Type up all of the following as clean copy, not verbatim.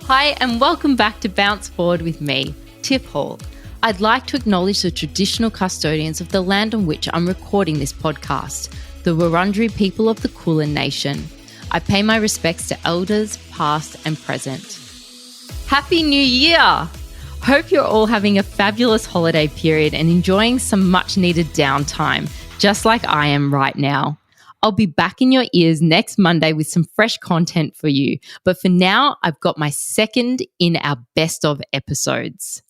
Hi and welcome back to Bounce Forward with me, Tiff. I'd like to acknowledge the traditional custodians of the land on which I'm recording this podcast, the Wurundjeri people of the Kulin Nation. I pay my respects to elders, past and present. Happy New Year! Hope you're all having a fabulous holiday period and enjoying some much needed downtime, just like I am right now. I'll be back in your ears next Monday with some fresh content for you. But for now, I've got my second in our best of episodes.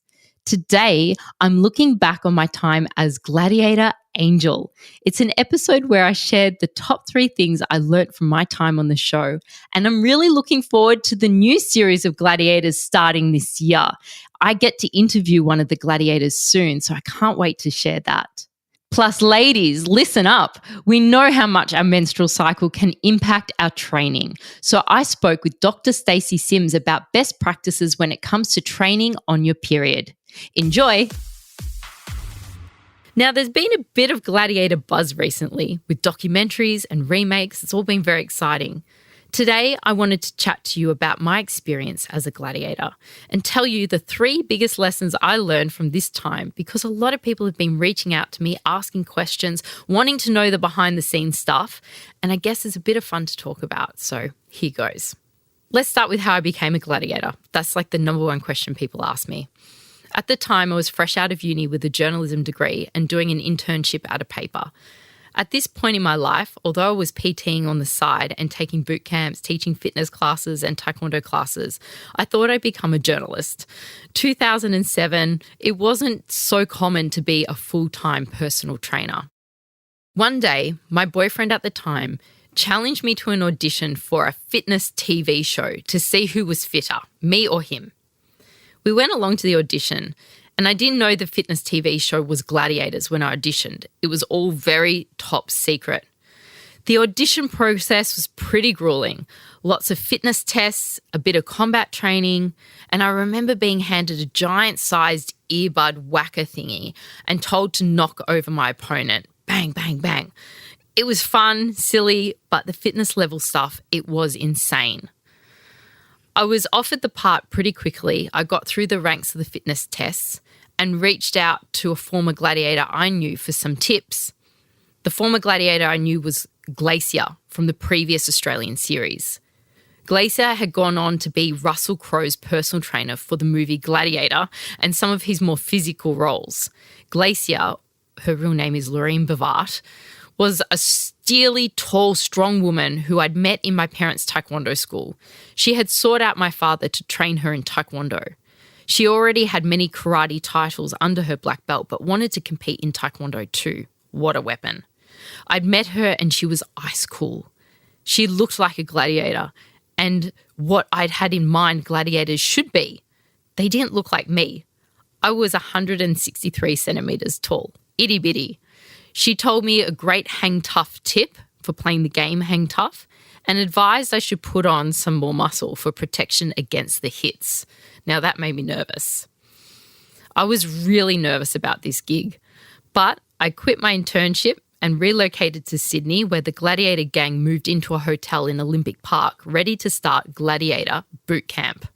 Today, I'm looking back on my time as Gladiator Angel. It's an episode where I shared the top 3 things I learnt from my time on the show. And I'm really looking forward to the new series of Gladiators starting this year. I get to interview one of the Gladiators soon, so I can't wait to share that. Plus, ladies, listen up. We know how much our menstrual cycle can impact our training. So I spoke with Dr. Stacy Sims about best practices when it comes to training on your period. Enjoy. Now, there's been a bit of Gladiator buzz recently with documentaries and remakes. It's all been very exciting. Today, I wanted to chat to you about my experience as a gladiator and tell you the 3 biggest lessons I learned from this time, because a lot of people have been reaching out to me, asking questions, wanting to know the behind the scenes stuff, and I guess it's a bit of fun to talk about, so here goes. Let's start with how I became a gladiator. That's like the number 1 question people ask me. At the time, I was fresh out of uni with a journalism degree and doing an internship at a paper. At this point in my life, although I was PTing on the side and taking boot camps, teaching fitness classes and taekwondo classes, I thought I'd become a journalist. 2007, it wasn't so common to be a full-time personal trainer. One day, my boyfriend at the time challenged me to an audition for a fitness TV show to see who was fitter, me or him. We went along to the audition, and I didn't know the fitness TV show was Gladiators when I auditioned. It was all very top secret. The audition process was pretty grueling. Lots of fitness tests, a bit of combat training, and I remember being handed a giant-sized earbud whacker thingy and told to knock over my opponent. Bang, bang, bang. It was fun, silly, but the fitness level stuff, it was insane. I was offered the part pretty quickly. I got through the ranks of the fitness tests and reached out to a former gladiator I knew for some tips. The former gladiator I knew was Glacier from the previous Australian series. Glacier had gone on to be Russell Crowe's personal trainer for the movie Gladiator and some of his more physical roles. Glacier, her real name is Lorraine Bavart, was a steely, tall, strong woman who I'd met in my parents' taekwondo school. She had sought out my father to train her in taekwondo. She already had many karate titles under her black belt, but wanted to compete in taekwondo too. What a weapon. I'd met her and she was ice cool. She looked like a gladiator and what I'd had in mind gladiators should be. They didn't look like me. I was 163 centimetres tall, itty bitty. She told me a great hang tough tip for playing the game hang tough and advised I should put on some more muscle for protection against the hits. Now that made me nervous. I was really nervous about this gig, but I quit my internship and relocated to Sydney, where the Gladiator gang moved into a hotel in Olympic Park, ready to start Gladiator boot camp.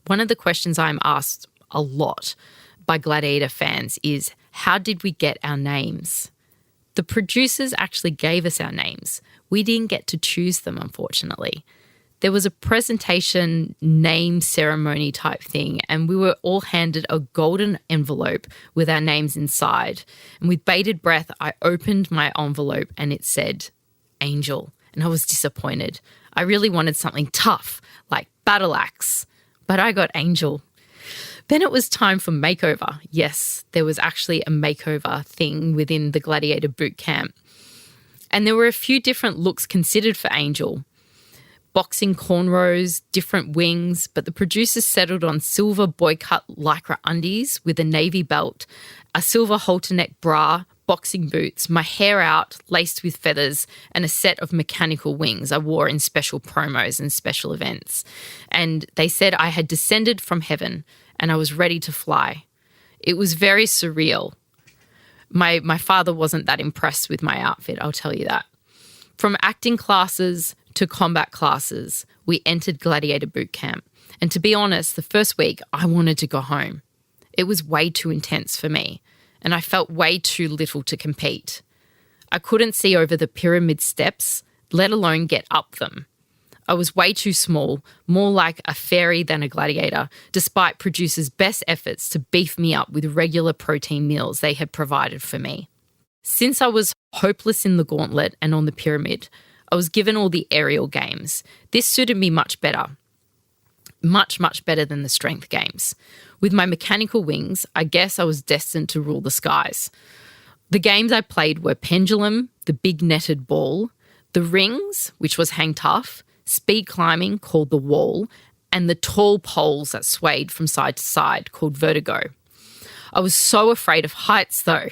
One of the questions I'm asked a lot by Gladiator fans is, how did we get our names? The producers actually gave us our names. We didn't get to choose them, unfortunately. There was a presentation name ceremony type thing, and we were all handed a golden envelope with our names inside. And with bated breath, I opened my envelope and it said Angel, and I was disappointed. I really wanted something tough, like Battle Axe, but I got Angel. Then it was time for makeover. Yes, there was actually a makeover thing within the Gladiator boot camp. And there were a few different looks considered for Angel. Boxing cornrows, different wings, but the producers settled on silver boy-cut lycra undies with a navy belt, a silver halter neck bra, boxing boots, my hair out, laced with feathers, and a set of mechanical wings I wore in special promos and special events. And they said I had descended from heaven and I was ready to fly. It was very surreal. My father wasn't that impressed with my outfit, I'll tell you that. From acting classes to combat classes. We entered Gladiator boot camp. And to be honest, the first week I wanted to go home. It was way too intense for me, and I felt way too little to compete. I couldn't see over the pyramid steps, let alone get up them. I was way too small, more like a fairy than a gladiator, despite producers' best efforts to beef me up with regular protein meals they had provided for me. Since I was hopeless in the gauntlet and on the pyramid, I was given all the aerial games. This suited me much better. Much, much better than the strength games. With my mechanical wings, I guess I was destined to rule the skies. The games I played were pendulum, the big netted ball, the rings, which was hang tough, speed climbing, called the wall, and the tall poles that swayed from side to side, called vertigo. I was so afraid of heights, though.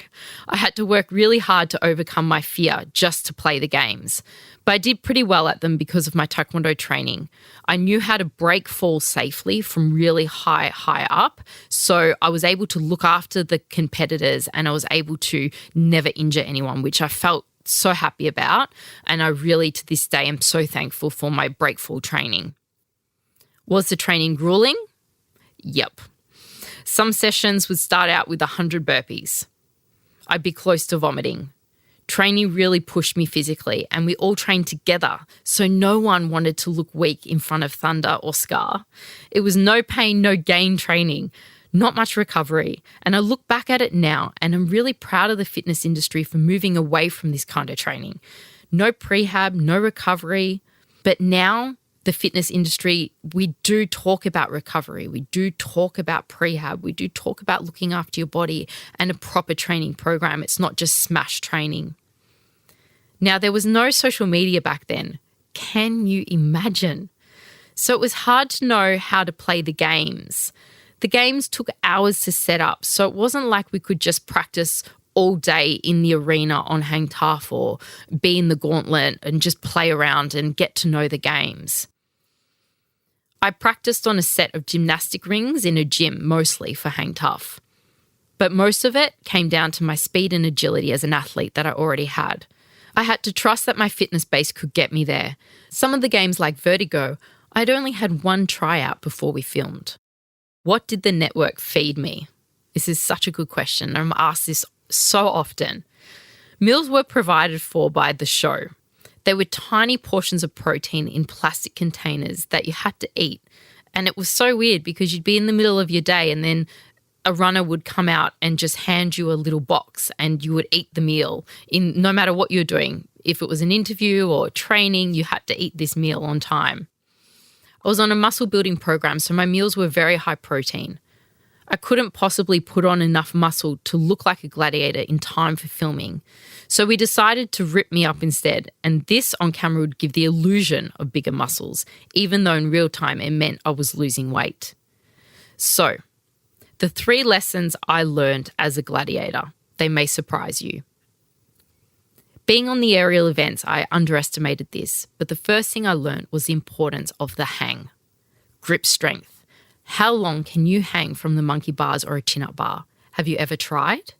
I had to work really hard to overcome my fear just to play the games. But I did pretty well at them because of my taekwondo training. I knew how to break fall safely from really high up, so I was able to look after the competitors and I was able to never injure anyone, which I felt so happy about, and I really, to this day, am so thankful for my break fall training. Was the training grueling? Yep. Some sessions would start out with 100 burpees. I'd be close to vomiting. Training really pushed me physically, and we all trained together, so no one wanted to look weak in front of Thunder or Scar. It was no pain, no gain training, not much recovery, and I look back at it now and I'm really proud of the fitness industry for moving away from this kind of training. No prehab, no recovery, but now the fitness industry, we do talk about recovery, we do talk about prehab, we do talk about looking after your body and a proper training program. It's not just smash training. Now, there was no social media back then. Can you imagine? So it was hard to know how to play the games. The games took hours to set up, so it wasn't like we could just practice all day in the arena on hang tough or be in the gauntlet and just play around and get to know the games. I practiced on a set of gymnastic rings in a gym, mostly for hang tough. But most of it came down to my speed and agility as an athlete that I already had. I had to trust that my fitness base could get me there. Some of the games like Vertigo, I'd only had one tryout before we filmed. What did the network feed me? This is such a good question. I'm asked this so often. Meals were provided for by the show. They were tiny portions of protein in plastic containers that you had to eat. And it was so weird because you'd be in the middle of your day and then a runner would come out and just hand you a little box and you would eat the meal in no matter what you're doing. If it was an interview or training, you had to eat this meal on time. I was on a muscle building program, so my meals were very high protein. I couldn't possibly put on enough muscle to look like a gladiator in time for filming. So we decided to rip me up instead, and this on camera would give the illusion of bigger muscles, even though in real time it meant I was losing weight. So, the 3 lessons I learned as a gladiator, they may surprise you. Being on the aerial events, I underestimated this, but the first thing I learned was the importance of the hang. Grip strength. How long can you hang from the monkey bars or a chin-up bar? Have you ever tried?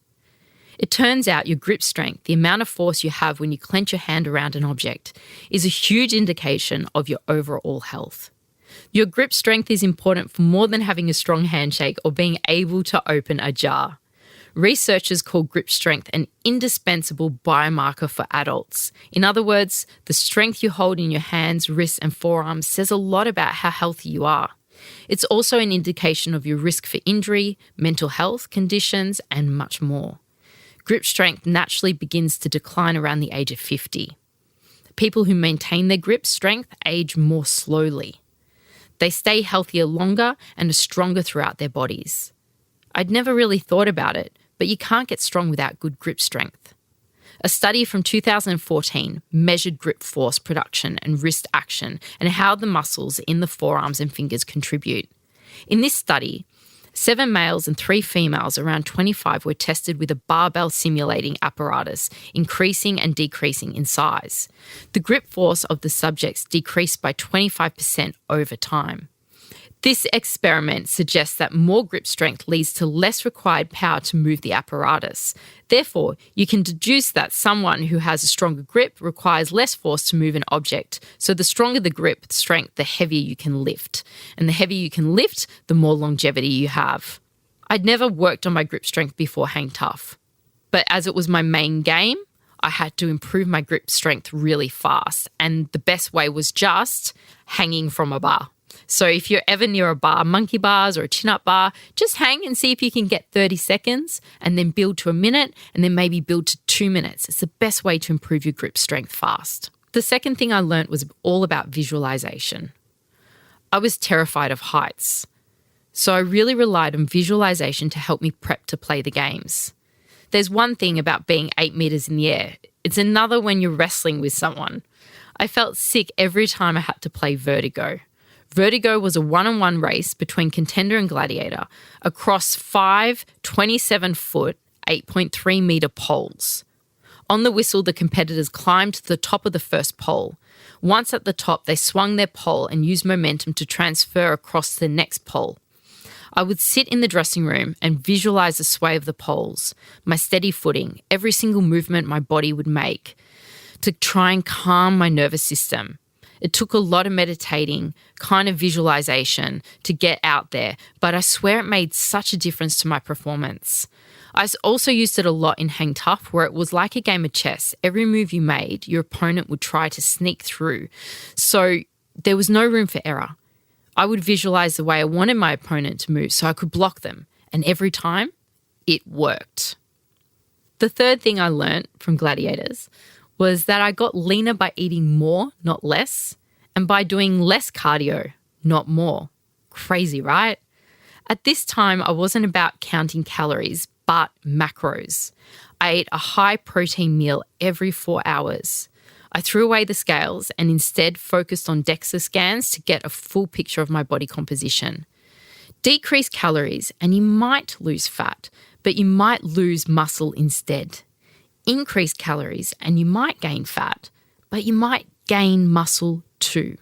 It turns out your grip strength, the amount of force you have when you clench your hand around an object, is a huge indication of your overall health. Your grip strength is important for more than having a strong handshake or being able to open a jar. Researchers call grip strength an indispensable biomarker for adults. In other words, the strength you hold in your hands, wrists, and forearms says a lot about how healthy you are. It's also an indication of your risk for injury, mental health conditions, and much more. Grip strength naturally begins to decline around the age of 50. People who maintain their grip strength age more slowly. They stay healthier longer and are stronger throughout their bodies. I'd never really thought about it, but you can't get strong without good grip strength. A study from 2014 measured grip force production and wrist action and how the muscles in the forearms and fingers contribute. In this study, 7 males and 3 females around 25 were tested with a barbell simulating apparatus, increasing and decreasing in size. The grip force of the subjects decreased by 25% over time. This experiment suggests that more grip strength leads to less required power to move the apparatus. Therefore, you can deduce that someone who has a stronger grip requires less force to move an object. So the stronger the grip strength, the heavier you can lift. And the heavier you can lift, the more longevity you have. I'd never worked on my grip strength before Hang Tough. But as it was my main game, I had to improve my grip strength really fast. And the best way was just hanging from a bar. So if you're ever near a bar, monkey bars or a chin-up bar, just hang and see if you can get 30 seconds and then build to a minute and then maybe build to 2 minutes. It's the best way to improve your grip strength fast. The second thing I learned was all about visualization. I was terrified of heights, so I really relied on visualization to help me prep to play the games. There's one thing about being 8 meters in the air. It's another when you're wrestling with someone. I felt sick every time I had to play Vertigo. Vertigo was a one-on-one race between contender and gladiator across 5 27-foot, 8.3-metre poles. On the whistle, the competitors climbed to the top of the first pole. Once at the top, they swung their pole and used momentum to transfer across to the next pole. I would sit in the dressing room and visualise the sway of the poles, my steady footing, every single movement my body would make to try and calm my nervous system. It took a lot of meditating, kind of visualization to get out there, but I swear it made such a difference to my performance. I also used it a lot in Hang Tough, where it was like a game of chess. Every move you made, your opponent would try to sneak through. So there was no room for error. I would visualize the way I wanted my opponent to move so I could block them. And every time, it worked. The third thing I learned from Gladiators was that I got leaner by eating more, not less, and by doing less cardio, not more. Crazy, right? At this time, I wasn't about counting calories, but macros. I ate a high-protein meal every 4 hours. I threw away the scales and instead focused on DEXA scans to get a full picture of my body composition. Decrease calories and you might lose fat, but you might lose muscle instead. Increase calories and you might gain fat, but you might gain muscle too.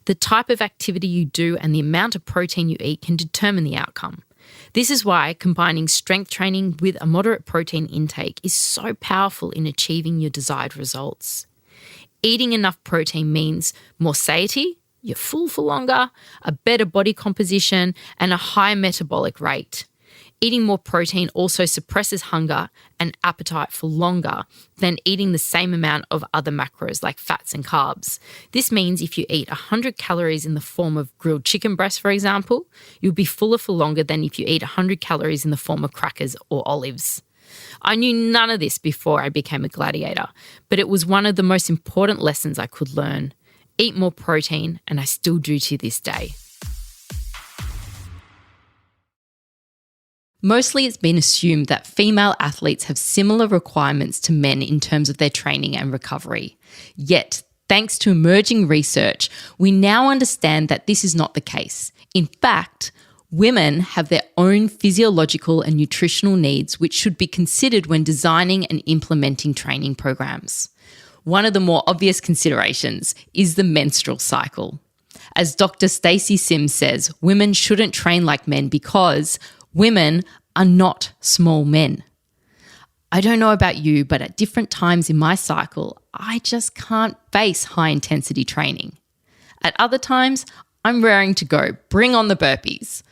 The type of activity you do and the amount of protein you eat can determine the outcome. This is why combining strength training with a moderate protein intake is so powerful in achieving your desired results. Eating enough protein means more satiety, you're full for longer, a better body composition, and a high metabolic rate. Eating more protein also suppresses hunger and appetite for longer than eating the same amount of other macros like fats and carbs. This means if you eat 100 calories in the form of grilled chicken breast, for example, you'll be fuller for longer than if you eat 100 calories in the form of crackers or olives. I knew none of this before I became a gladiator, but it was one of the most important lessons I could learn. Eat more protein, and I still do to this day. Mostly it's been assumed that female athletes have similar requirements to men in terms of their training and recovery. Yet, thanks to emerging research, we now understand that this is not the case. In fact, women have their own physiological and nutritional needs which should be considered when designing and implementing training programs. One of the more obvious considerations is the menstrual cycle. As Dr. Stacy Sims says, women shouldn't train like men because women are not small men. I don't know about you, but at different times in my cycle, I just can't face high-intensity training. At other times, I'm raring to go. Bring on the burpees.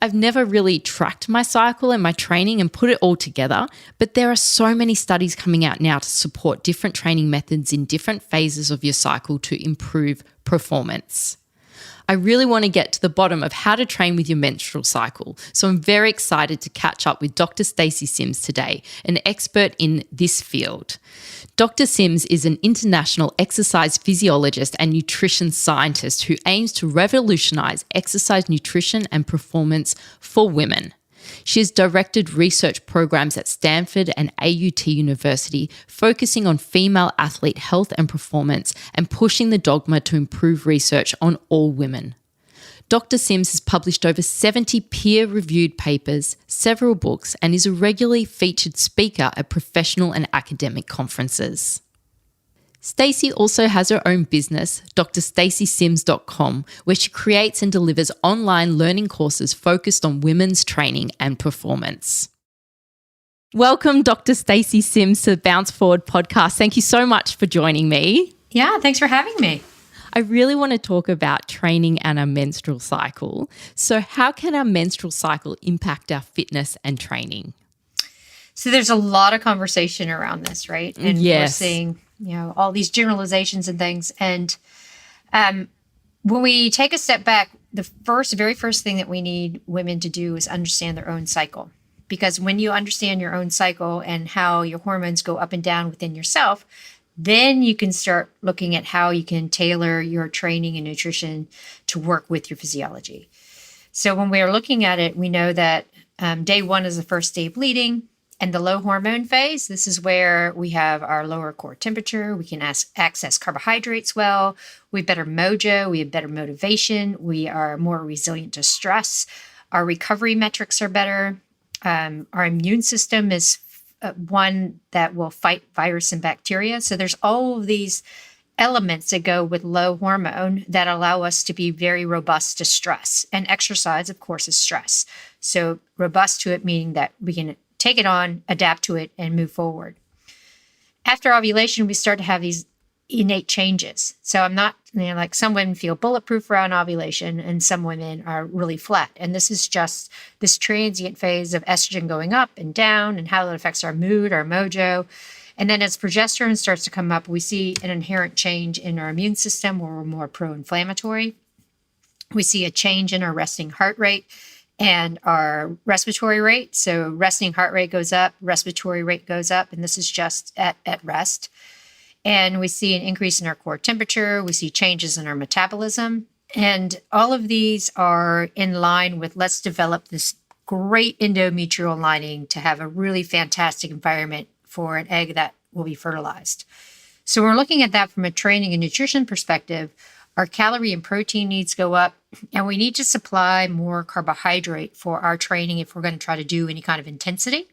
I've never really tracked my cycle and my training and put it all together, but there are so many studies coming out now to support different training methods in different phases of your cycle to improve performance. I really want to get to the bottom of how to train with your menstrual cycle, so I'm very excited to catch up with Dr. Stacy Sims today, an expert in this field. Dr. Sims is an international exercise physiologist and nutrition scientist who aims to revolutionize exercise nutrition and performance for women. She has directed research programs at Stanford and AUT University, focusing on female athlete health and performance and pushing the dogma to improve research on all women. Dr. Sims has published over 70 peer-reviewed papers, several books, and is a regularly featured speaker at professional and academic conferences. Stacy also has her own business, drstacysims.com, where she creates and delivers online learning courses focused on women's training and performance. Welcome, Dr. Stacy Sims, to the Bounce Forward podcast. Thank you so much for joining me. Yeah, thanks for having me. I really want to talk about training and our menstrual cycle. So how can our menstrual cycle impact our fitness and training? So there's a lot of conversation around this, right? And we're seeing, all these generalizations and things. And when we take a step back, the very first thing that we need women to do is understand their own cycle. Because when you understand your own cycle and how your hormones go up and down within yourself, then you can start looking at how you can tailor your training and nutrition to work with your physiology. So when we're looking at it, we know that day one is the first day of bleeding. And the low hormone phase, this is where we have our lower core temperature. We can access carbohydrates well. We have better mojo. We have better motivation. We are more resilient to stress. Our recovery metrics are better. Our immune system is one that will fight virus and bacteria. So there's all of these elements that go with low hormone that allow us to be very robust to stress. And exercise, of course, is stress. So robust to it, meaning that we can take it on, adapt to it, and move forward. After ovulation, we start to have these innate changes. So I'm not, like some women feel bulletproof around ovulation and some women are really flat. And this is just this transient phase of estrogen going up and down and how it affects our mood, our mojo. And then as progesterone starts to come up, we see an inherent change in our immune system where we're more pro-inflammatory. We see a change in our resting heart rate and our respiratory rate. So resting heart rate goes up, respiratory rate goes up, and this is just at rest. And we see an increase in our core temperature. We see changes in our metabolism. And all of these are in line with let's develop this great endometrial lining to have a really fantastic environment for an egg that will be fertilized. So we're looking at that from a training and nutrition perspective. Our calorie and protein needs go up, and we need to supply more carbohydrate for our training if we're going to try to do any kind of intensity.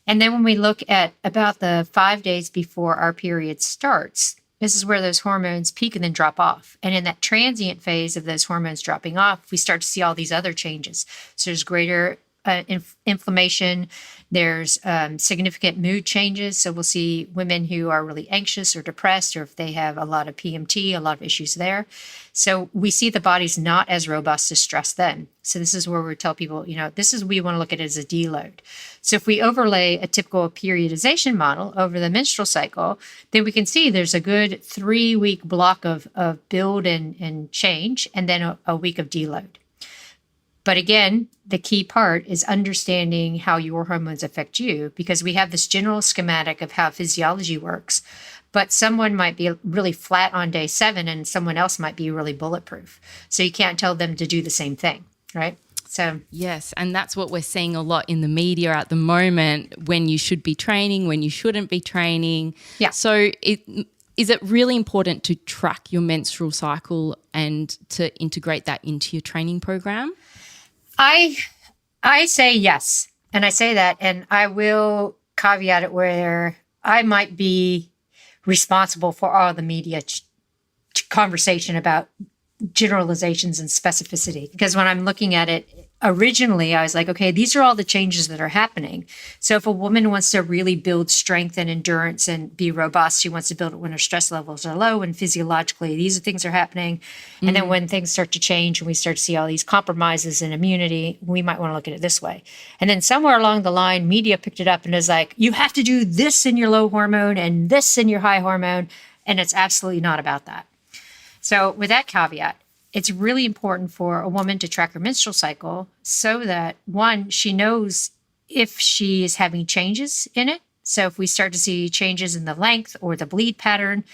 And then when we look at about the 5 days before our period starts, this is where those hormones peak and then drop off. And in that transient phase of those hormones dropping off, we start to see all these other changes. So there's greater inflammation. There's significant mood changes. So we'll see women who are really anxious or depressed, or if they have a lot of PMT, a lot of issues there. So we see the body's not as robust to stress then. So this is where we tell people, we want to look at it as a deload. So if we overlay a typical periodization model over the menstrual cycle, then we can see there's a good 3-week block of build and change, and then a week of deload. But again, the key part is understanding how your hormones affect you, because we have this general schematic of how physiology works, but someone might be really flat on day 7 and someone else might be really bulletproof. So you can't tell them to do the same thing, right? So yes, and that's what we're seeing a lot in the media at the moment, when you should be training, when you shouldn't be training. Yeah. So is it really important to track your menstrual cycle and to integrate that into your training program? I say yes. And I say that, and I will caveat it where I might be responsible for all the media conversation about generalizations and specificity. Because when I'm looking at it, originally I was like, okay, these are all the changes that are happening. So if a woman wants to really build strength and endurance and be robust, she wants to build it when her stress levels are low, and physiologically these are things are happening. Mm-hmm. And then when things start to change and we start to see all these compromises in immunity, we might want to look at it this way. And then somewhere along the line, media picked it up and is like, you have to do this in your low hormone and this in your high hormone. And it's absolutely not about that. So with that caveat, it's really important for a woman to track her menstrual cycle so that, one, she knows if she is having changes in it. So if we start to see changes in the length or the bleed pattern,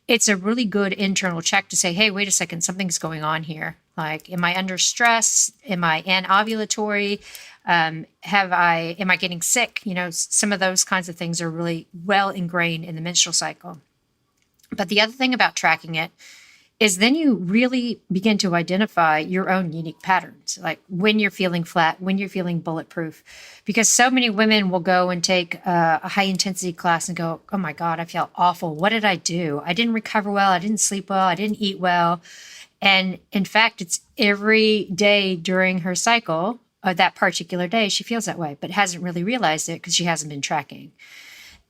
it's a really good internal check to say, hey, wait a second, something's going on here. Like, am I under stress? Am I anovulatory? Am I getting sick? Some of those kinds of things are really well ingrained in the menstrual cycle. But the other thing about tracking it is then you really begin to identify your own unique patterns, like when you're feeling flat, when you're feeling bulletproof. Because so many women will go and take a high intensity class and go, oh my God, I feel awful. What did I do? I didn't recover well. I didn't sleep well. I didn't eat well. And in fact, it's every day during her cycle, that particular day, she feels that way, but hasn't really realized it because she hasn't been tracking.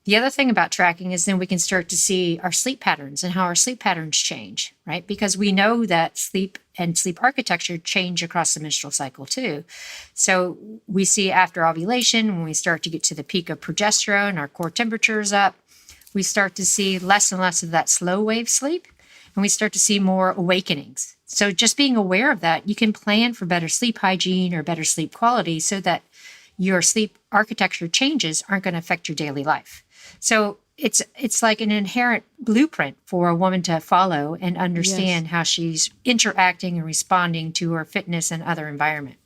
The other thing about tracking is then we can start to see our sleep patterns and how our sleep patterns change, right? Because we know that sleep and sleep architecture change across the menstrual cycle too. So we see after ovulation, when we start to get to the peak of progesterone, our core temperature is up, we start to see less and less of that slow wave sleep, and we start to see more awakenings. So just being aware of that, you can plan for better sleep hygiene or better sleep quality so that your sleep architecture changes aren't going to affect your daily life. So it's like an inherent blueprint for a woman to follow and understand how she's interacting and responding to her fitness and other environment.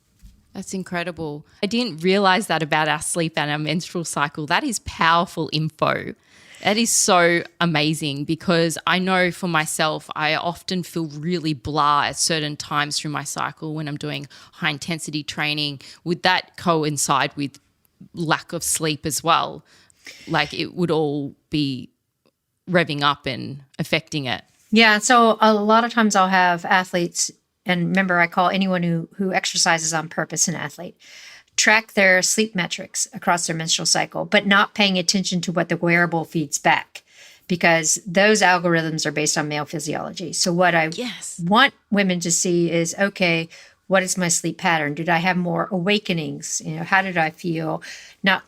That's incredible. I didn't realize that about our sleep and our menstrual cycle. That is powerful info. That is so amazing because I know for myself, I often feel really blah at certain times through my cycle when I'm doing high intensity training. Would that coincide with lack of sleep as well? Like it would all be revving up and affecting it. Yeah. So a lot of times I'll have athletes, and remember I call anyone who exercises on purpose an athlete, track their sleep metrics across their menstrual cycle, but not paying attention to what the wearable feeds back because those algorithms are based on male physiology. So what I want women to see is, okay, what is my sleep pattern? Did I have more awakenings? How did I feel?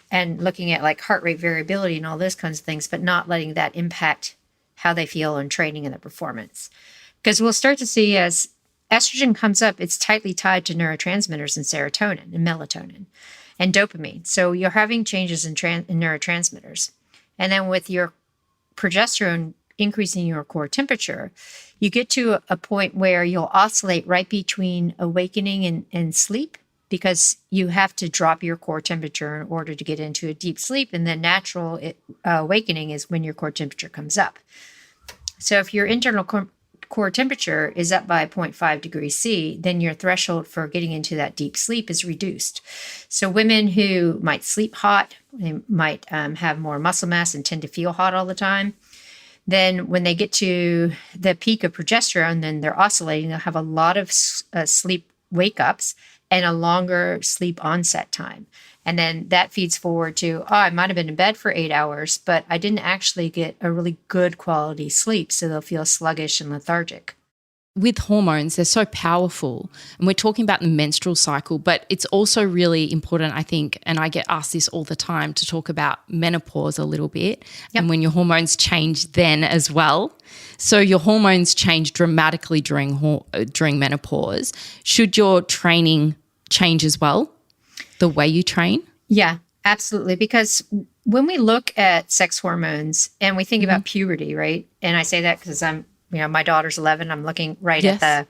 And looking at like heart rate variability and all those kinds of things, but not letting that impact how they feel in training and their performance. Because we'll start to see as estrogen comes up, it's tightly tied to neurotransmitters and serotonin and melatonin and dopamine. So you're having changes in neurotransmitters. And then with your progesterone increasing your core temperature, you get to a point where you'll oscillate right between awakening and sleep because you have to drop your core temperature in order to get into a deep sleep. And then natural awakening is when your core temperature comes up. So if your internal core temperature is up by 0.5 degrees C, then your threshold for getting into that deep sleep is reduced. So women who might sleep hot, they might have more muscle mass and tend to feel hot all the time. Then when they get to the peak of progesterone, then they're oscillating. They'll have a lot of sleep wake-ups and a longer sleep onset time. And then that feeds forward to, I might have been in bed for 8 hours, but I didn't actually get a really good quality sleep. So they'll feel sluggish and lethargic. With hormones, they're so powerful. And we're talking about the menstrual cycle, but it's also really important, I think, and I get asked this all the time, to talk about menopause a little bit and when your hormones change then as well. So your hormones change dramatically during menopause. Should your training change as well, the way you train? Yeah, absolutely. Because when we look at sex hormones and we think about puberty, right? And I say that because my daughter's 11. I'm looking right at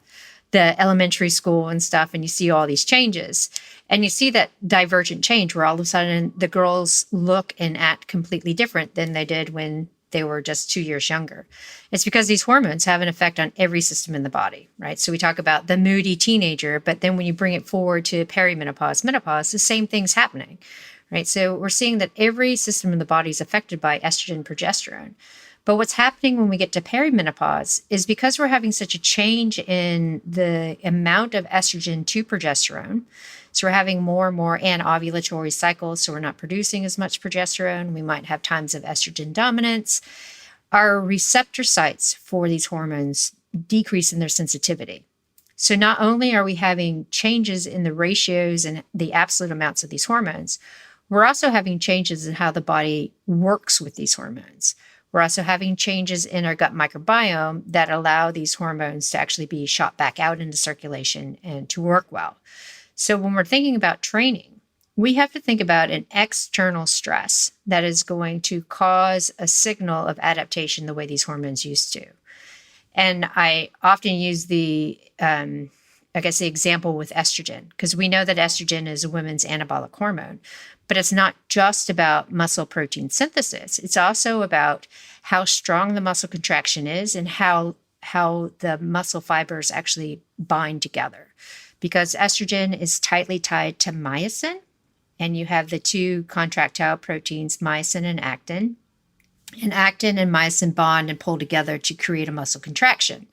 the elementary school and stuff, and you see all these changes. And you see that divergent change where all of a sudden the girls look and act completely different than they did when they were just 2 years younger. It's because these hormones have an effect on every system in the body, right? So we talk about the moody teenager, but then when you bring it forward to perimenopause, menopause, the same thing's happening, right? So we're seeing that every system in the body is affected by estrogen, progesterone. But what's happening when we get to perimenopause is because we're having such a change in the amount of estrogen to progesterone. So we're having more and more anovulatory cycles, so we're not producing as much progesterone. We might have times of estrogen dominance. Our receptor sites for these hormones decrease in their sensitivity. So not only are we having changes in the ratios and the absolute amounts of these hormones, we're also having changes in how the body works with these hormones. We're also having changes in our gut microbiome that allow these hormones to actually be shot back out into circulation and to work well. So when we're thinking about training, we have to think about an external stress that is going to cause a signal of adaptation the way these hormones used to. And I often use the example with estrogen, because we know that estrogen is a women's anabolic hormone, but it's not just about muscle protein synthesis. It's also about how strong the muscle contraction is and how how the muscle fibers actually bind together, because estrogen is tightly tied to myosin, and you have the two contractile proteins, myosin and actin. And actin and myosin bond and pull together to create a muscle contraction.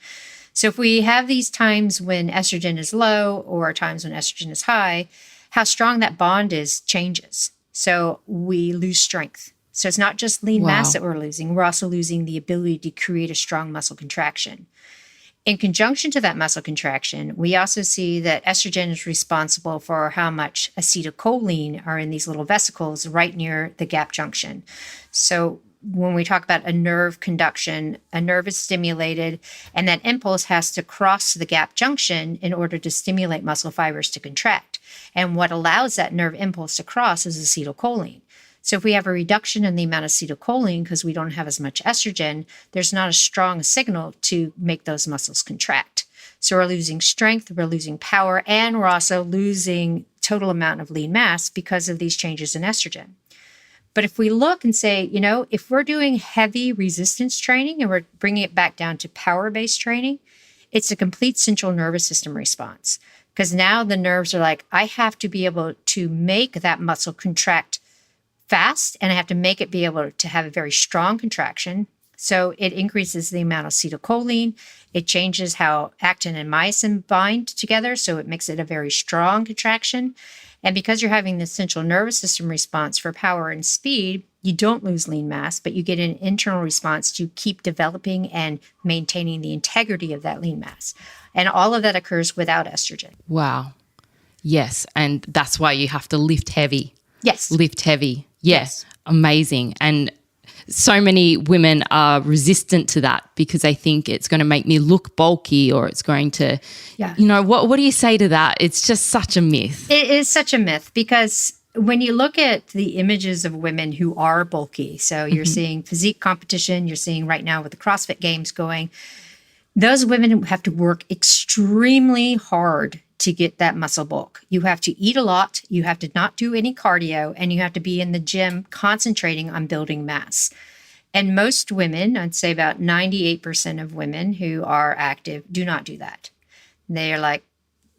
So if we have these times when estrogen is low or times when estrogen is high, how strong that bond is changes. So we lose strength. So it's not just lean mass that we're losing. We're also losing the ability to create a strong muscle contraction. In conjunction to that muscle contraction, we also see that estrogen is responsible for how much acetylcholine are in these little vesicles right near the gap junction. So when we talk about a nerve conduction, a nerve is stimulated, and that impulse has to cross the gap junction in order to stimulate muscle fibers to contract. And what allows that nerve impulse to cross is acetylcholine. So if we have a reduction in the amount of acetylcholine because we don't have as much estrogen, there's not a strong signal to make those muscles contract. So we're losing strength, we're losing power, and we're also losing total amount of lean mass because of these changes in estrogen. But if we look and say, if we're doing heavy resistance training and we're bringing it back down to power-based training, it's a complete central nervous system response. Because now the nerves are like, I have to be able to make that muscle contract fast, and I have to make it be able to have a very strong contraction. So it increases the amount of acetylcholine. It changes how actin and myosin bind together, so it makes it a very strong contraction. And because you're having the central nervous system response for power and speed, you don't lose lean mass, but you get an internal response to keep developing and maintaining the integrity of that lean mass. And all of that occurs without estrogen. Wow. Yes. And that's why you have to lift heavy. Yes. Lift heavy. Yes. Amazing. And so many women are resistant to that because they think it's going to make me look bulky or it's going to, what do you say to that? It's just such a myth. It is such a myth because when you look at the images of women who are bulky, so you're seeing physique competition, you're seeing right now with the CrossFit Games going, those women have to work extremely hard to get that muscle bulk. You have to eat a lot, you have to not do any cardio, and you have to be in the gym concentrating on building mass. And most women, I'd say about 98% of women who are active do not do that. They're like,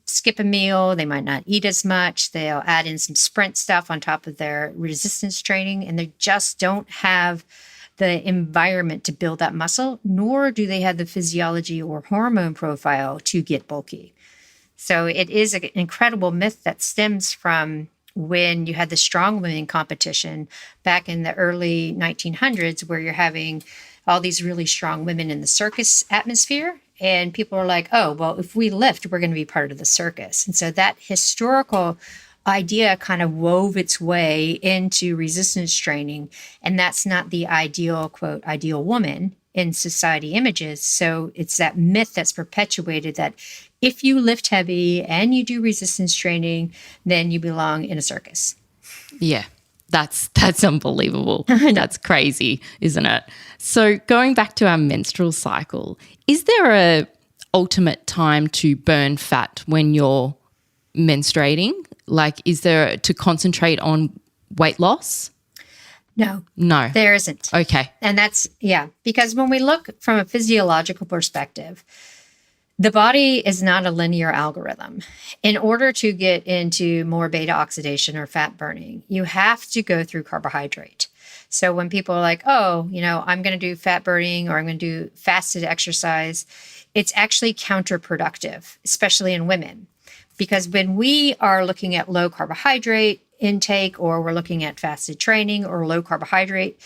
skip a meal, they might not eat as much, they'll add in some sprint stuff on top of their resistance training, and they just don't have the environment to build that muscle, nor do they have the physiology or hormone profile to get bulky. So it is an incredible myth that stems from when you had the strong women competition back in the early 1900s, where you're having all these really strong women in the circus atmosphere. And people are like, oh, well, if we lift, we're going to be part of the circus. And so that historical idea kind of wove its way into resistance training. And that's not the ideal, quote, ideal woman in society images. So it's that myth that's perpetuated that if you lift heavy and you do resistance training, then you belong in a circus. Yeah, that's unbelievable. That's crazy, isn't it? So going back to our menstrual cycle, is there a ultimate time to burn fat when you're menstruating? Like, is there to concentrate on weight loss? No, there isn't. Okay. And that's, because when we look from a physiological perspective, the body is not a linear algorithm. In order to get into more beta oxidation or fat burning, you have to go through carbohydrate. So when people are like, oh, I'm going to do fat burning or I'm going to do fasted exercise, it's actually counterproductive, especially in women. Because when we are looking at low carbohydrate intake, or we're looking at fasted training or low carbohydrate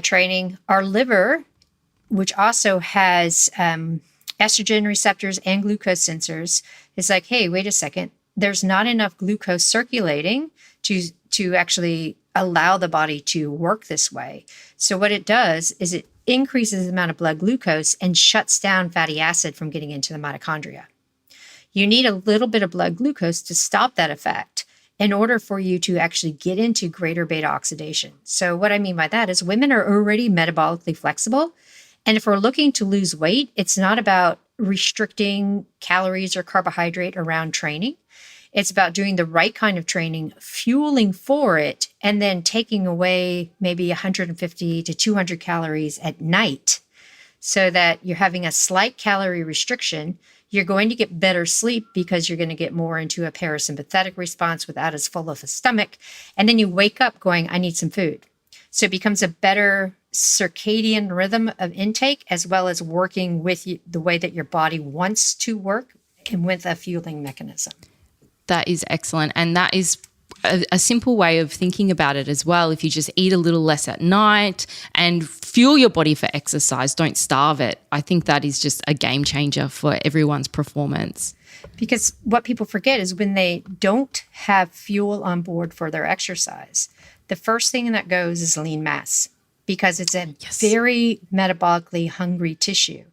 training, our liver, which also has estrogen receptors and glucose sensors, is like, hey, wait a second, there's not enough glucose circulating to actually allow the body to work this way. So what it does is it increases the amount of blood glucose and shuts down fatty acid from getting into the mitochondria. You need a little bit of blood glucose to stop that effect in order for you to actually get into greater beta oxidation. So what I mean by that is women are already metabolically flexible. And if we're looking to lose weight, it's not about restricting calories or carbohydrate around training. It's about doing the right kind of training, fueling for it, and then taking away maybe 150 to 200 calories at night so that you're having a slight calorie restriction. You're going to get better sleep because you're going to get more into a parasympathetic response without as full of a stomach. And then you wake up going, I need some food. So it becomes a better circadian rhythm of intake, as well as working with the way that your body wants to work and with a fueling mechanism. That is excellent. And that is a simple way of thinking about it as well. If you just eat a little less at night and fuel your body for exercise, don't starve it. I think that is just a game changer for everyone's performance. Because what people forget is when they don't have fuel on board for their exercise, the first thing that goes is lean mass, because it's a very metabolically hungry tissue.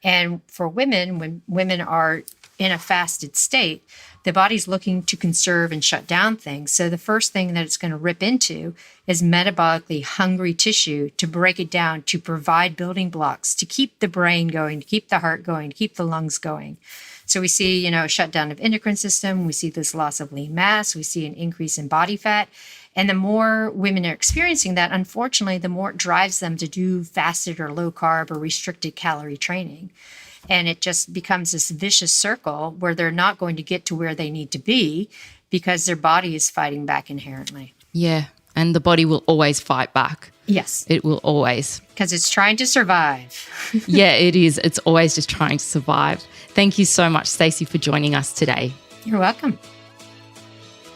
And for women, when women are in a fasted state, the body's looking to conserve and shut down things. So the first thing that it's going to rip into is metabolically hungry tissue to break it down, to provide building blocks, to keep the brain going, to keep the heart going, to keep the lungs going. So we see, a shutdown of endocrine system. We see this loss of lean mass. We see an increase in body fat. And the more women are experiencing that, unfortunately, the more it drives them to do fasted or low carb or restricted calorie training. And it just becomes this vicious circle where they're not going to get to where they need to be because their body is fighting back inherently. Yeah. And the body will always fight back. Yes. It will always. Because it's trying to survive. Yeah, it is. It's always just trying to survive. Thank you so much, Stacey, for joining us today. You're welcome.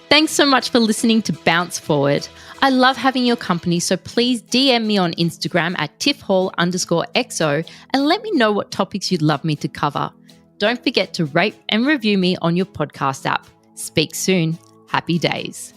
Thanks so much for listening to Bounce Forward. I love having your company, so please DM me on Instagram at tiffhall_XO and let me know what topics you'd love me to cover. Don't forget to rate and review me on your podcast app. Speak soon. Happy days.